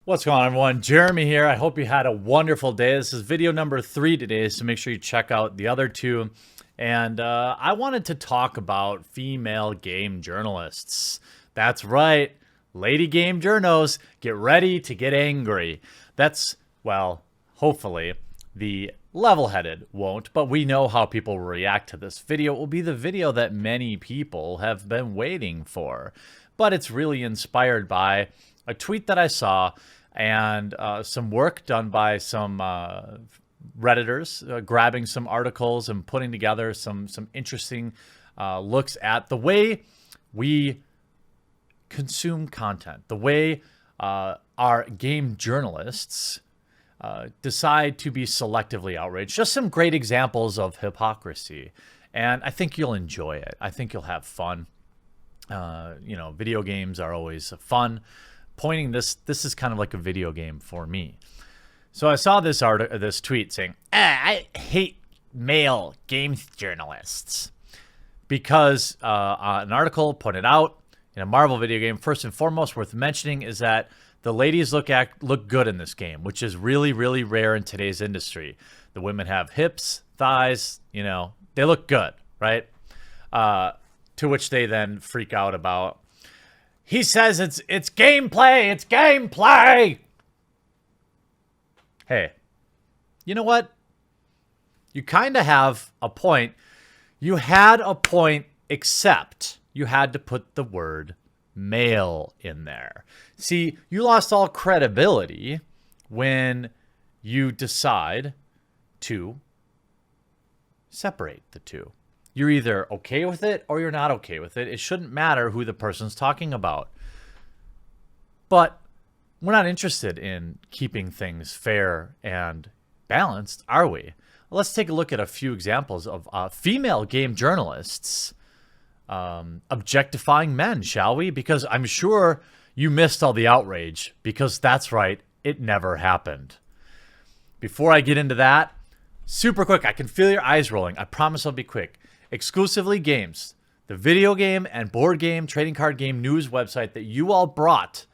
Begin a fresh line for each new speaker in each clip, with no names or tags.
What's going on, everyone? Jeremy here. I hope you had a wonderful day. This is video number 3 today, so make sure you check out the other 2. And I wanted to talk about female game journalists. That's right, lady game journos, get ready to get angry. That's, well, hopefully the level-headed won't, but we know how people will react to this video. It will be the video that many people have been waiting for, but it's really inspired by a tweet that I saw and some work done by some Redditors, grabbing some articles and putting together some interesting looks at the way we consume content, the way our game journalists decide to be selectively outraged. Just some great examples of hypocrisy. And I think you'll enjoy it. I think you'll have fun. Video games are always fun. This is kind of like a video game for me. So I saw this tweet saying, I hate male game journalists, because an article pointed out in a Marvel video game, first and foremost worth mentioning is that the ladies look good in this game, which is really, really rare in today's industry. The women have hips, thighs, they look good, right? To which they then freak out about. He says it's gameplay, it's gameplay. Hey, you know what? You kind of have a point. You had a point, except you had to put the word male in there. See, you lost all credibility when you decide to separate the two. You're either okay with it or you're not okay with it. It shouldn't matter who the person's talking about. But we're not interested in keeping things fair and balanced, are we? Let's take a look at a few examples of female game journalists objectifying men, shall we? Because I'm sure you missed all the outrage, because that's right, it never happened. Before I get into that, super quick, I can feel your eyes rolling. I promise I'll be quick. Exclusively Games, the video game and board game, trading card game news website that you all brought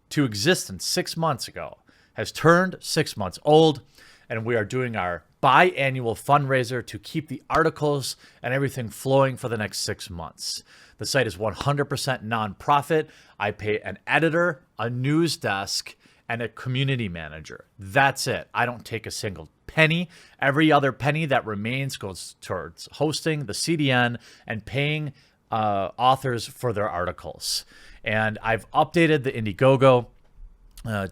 to existence 6 months ago, has turned 6 months old, and we are doing our biannual fundraiser to keep the articles and everything flowing for the next 6 months. The site is 100% nonprofit. I pay an editor, a news desk, and a community manager. That's it. I don't take a single penny. Every other penny that remains goes towards hosting the CDN and paying authors for their articles. And I've updated the Indiegogo I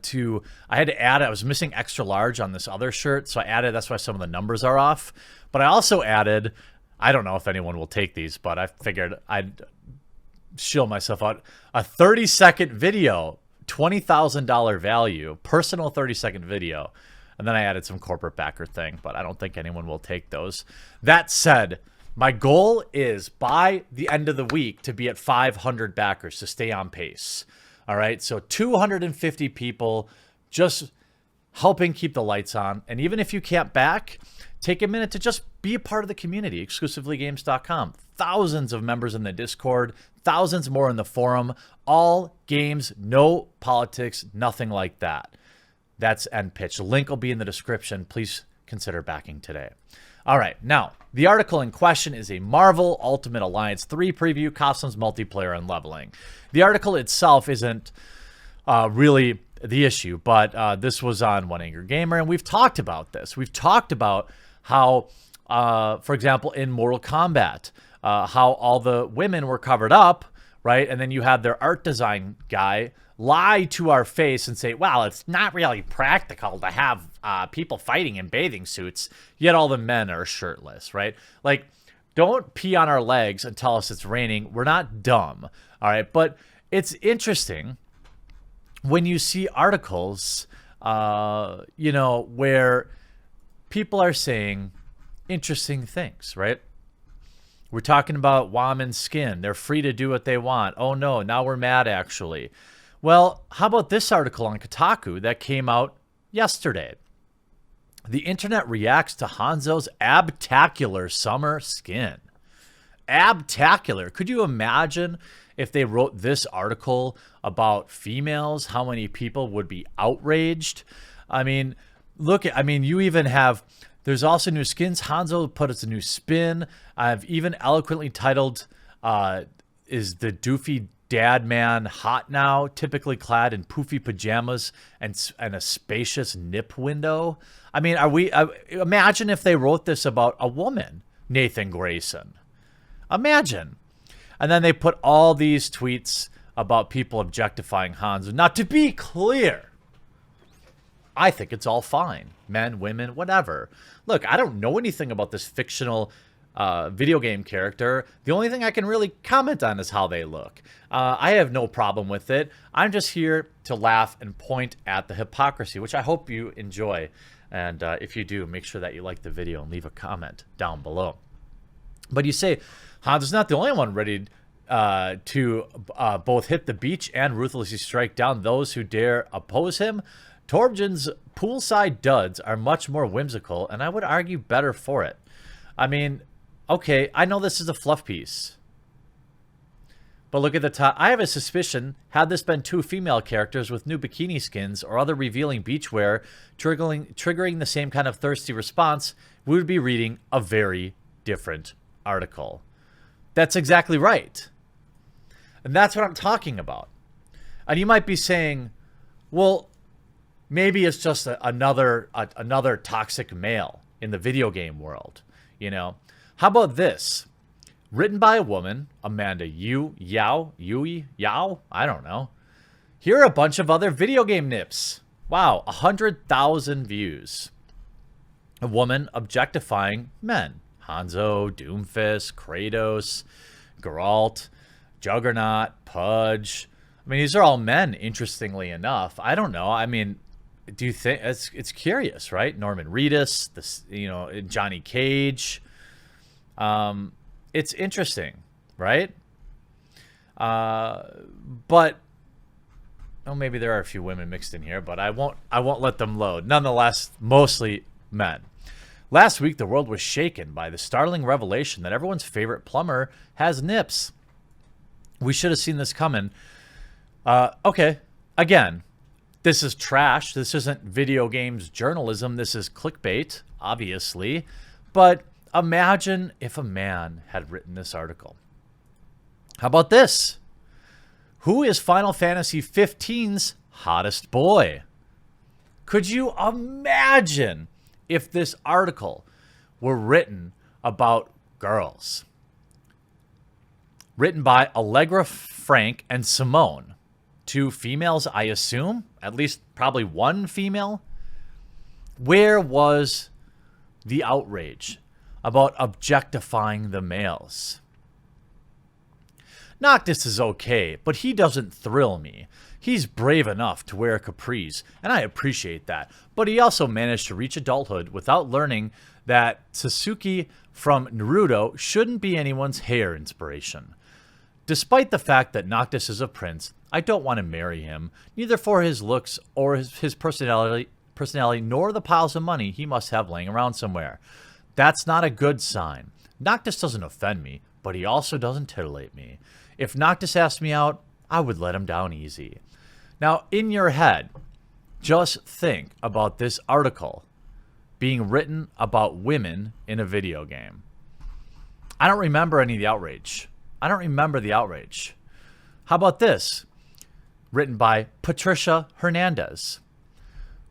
had to add, I was missing extra large on this other shirt, so I added, that's why some of the numbers are off. But I also added, I don't know if anyone will take these, but I figured I'd shill myself out, a 30-second video, $20,000 value, personal 30-second video. And then I added some corporate backer thing, but I don't think anyone will take those. That said, my goal is by the end of the week to be at 500 backers to stay on pace. All right, so 250 people just helping keep the lights on. And even if you can't back, take a minute to just be a part of the community, exclusivelygames.com. Thousands of members in the Discord, thousands more in the forum, all games, no politics, nothing like that. That's End Pitch. The link will be in the description. Please consider backing today. All right, now, the article in question is a Marvel Ultimate Alliance 3 preview, costumes, multiplayer, and leveling. The article itself isn't really the issue, but this was on One Angry Gamer, and we've talked about this. We've talked about how, for example, in Mortal Kombat, how all the women were covered up, right? And then you had their art design guy lie to our face and say, well, it's not really practical to have people fighting in bathing suits, yet all the men are shirtless, right? Like, don't pee on our legs and tell us it's raining. We're not dumb, all right? But it's interesting when you see articles, where people are saying interesting things, right? We're talking about women's skin. They're free to do what they want. Oh, no, now we're mad, actually. Well, how about this article on Kotaku that came out yesterday? The internet reacts to Hanzo's abtacular summer skin. Abtacular. Could you imagine if they wrote this article about females, how many people would be outraged. I mean, you even have, there's also new skins. Hanzo put us a new spin. I've even eloquently titled, is the doofy dad man hot now, typically clad in poofy pajamas and a spacious nip window. I mean, imagine if they wrote this about a woman, Nathan Grayson. Imagine. And then they put all these tweets about people objectifying Hanzo. Now, to be clear, I think it's all fine. Men, women, whatever. Look, I don't know anything about this fictional video game character. The only thing I can really comment on is how they look. I have no problem with it. I'm just here to laugh and point at the hypocrisy, which I hope you enjoy. And if you do, make sure that you like the video and leave a comment down below. But you say, Hanzo's not the only one ready to both hit the beach and ruthlessly strike down those who dare oppose him. Torbjorn's poolside duds are much more whimsical, and I would argue better for it. I mean, okay, I know this is a fluff piece. But look at the top. I have a suspicion, had this been two female characters with new bikini skins or other revealing beachwear triggering the same kind of thirsty response, we would be reading a very different article. That's exactly right. And that's what I'm talking about. And you might be saying, well, maybe it's just another toxic male in the video game world. You know, how about this? Written by a woman, Amanda Yao, I don't know. Here are a bunch of other video game nips. Wow, 100,000 views. A woman objectifying men. Hanzo, Doomfist, Kratos, Geralt, Juggernaut, Pudge. I mean, these are all men, interestingly enough. I don't know. I mean, do you think it's curious, right? Norman Reedus, Johnny Cage. It's interesting, right? But maybe there are a few women mixed in here, but I won't let them load. Nonetheless, mostly men. Last week, the world was shaken by the startling revelation that everyone's favorite plumber has nips. We should have seen this coming. Okay, again, this is trash. This isn't video games journalism. This is clickbait, obviously. But imagine if a man had written this article. How about this? Who is Final Fantasy XV's hottest boy? Could you imagine if this article were written about girls? Written by Allegra Frank and Simone. Two females, I assume. At least probably one female. Where was the outrage about objectifying the males? Noctis is okay, but he doesn't thrill me. He's brave enough to wear capris, and I appreciate that. But he also managed to reach adulthood without learning that Sasuke from Naruto shouldn't be anyone's hair inspiration. Despite the fact that Noctis is a prince, I don't want to marry him, neither for his looks or his personality, nor the piles of money he must have laying around somewhere. That's not a good sign. Noctis doesn't offend me, but he also doesn't titillate me. If Noctis asked me out, I would let him down easy. Now, in your head, just think about this article being written about women in a video game. I don't remember any of the outrage. How about this? Written by Patricia Hernandez.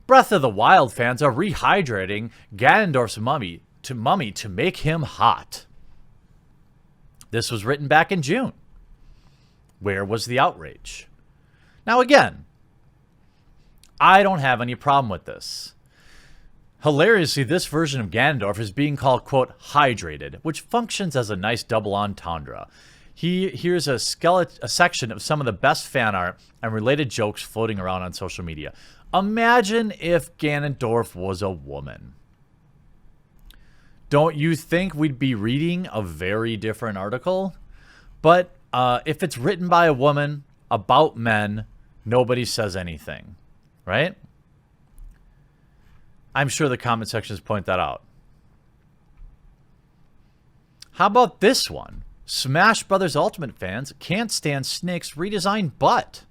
Breath of the Wild fans are rehydrating Ganondorf's mummy to make him hot. This was written back in June. Where was the outrage? Now again, I don't have any problem with this. Hilariously, this version of Ganondorf is being called, quote, hydrated, which functions as a nice double entendre. Here's a section of some of the best fan art and related jokes floating around on social media. Imagine if Ganondorf was a woman. Don't you think we'd be reading a very different article? But if it's written by a woman about men, nobody says anything, right? I'm sure the comment sections point that out. How about this one? Smash Brothers Ultimate fans can't stand Snake's redesigned butt.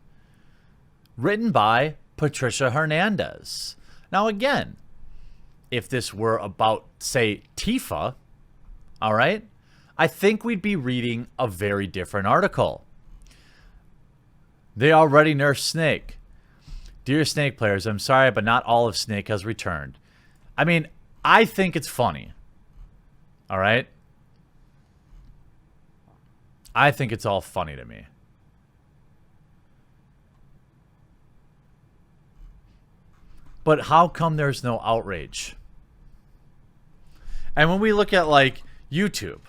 Written by Patricia Hernandez. Now again, if this were about, say, Tifa, all right, I think we'd be reading a very different article. They already nerfed Snake. Dear Snake players, I'm sorry, but not all of Snake has returned. I mean, I think it's funny. All right? I think it's all funny to me. But how come there's no outrage? And when we look at, like, YouTube,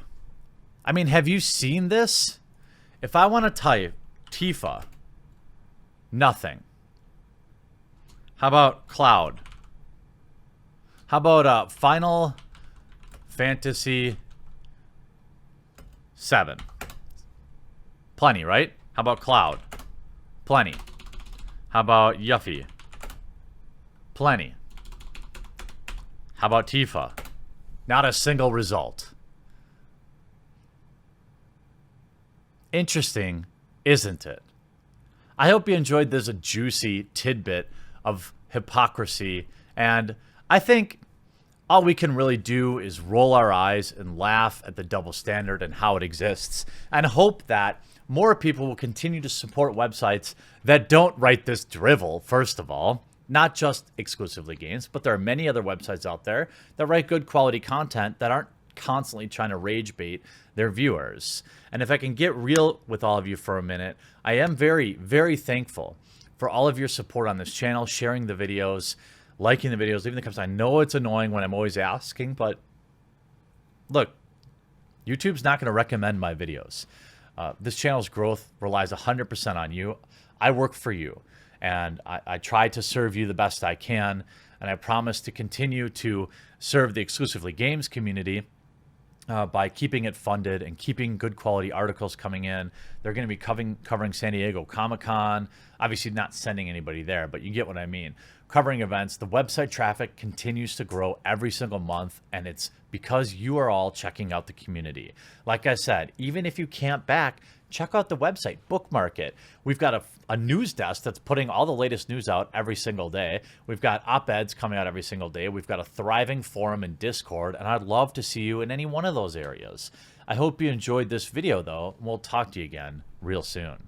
I mean, have you seen this? If I want to type Tifa, nothing. How about Cloud? How about Final Fantasy 7? Plenty, right? How about Cloud? Plenty. How about Yuffie? Plenty. How about Tifa? Not a single result. Interesting, isn't it? I hope you enjoyed this juicy tidbit of hypocrisy, and I think all we can really do is roll our eyes and laugh at the double standard and how it exists, and hope that more people will continue to support websites that don't write this drivel, first of all. Not just exclusively games, but there are many other websites out there that write good quality content that aren't constantly trying to rage bait their viewers. And if I can get real with all of you for a minute, I am very, very thankful for all of your support on this channel, sharing the videos, liking the videos, leaving the comments. I know it's annoying when I'm always asking, but look, YouTube's not going to recommend my videos. This channel's growth relies 100% on you. I work for you, and I try to serve you the best I can, and I promise to continue to serve the Exclusively Games community by keeping it funded and keeping good quality articles coming in. They're going to be covering San Diego Comic-Con. Obviously not sending anybody there, but you get what I mean. Covering events. The website traffic continues to grow every single month, and it's because you are all checking out the community. Like I said, even if you can't back, check out the website, bookmark it. We've got a news desk that's putting all the latest news out every single day. We've got op-eds coming out every single day. We've got a thriving forum and Discord, and I'd love to see you in any one of those areas. I hope you enjoyed this video, though, and we'll talk to you again real soon.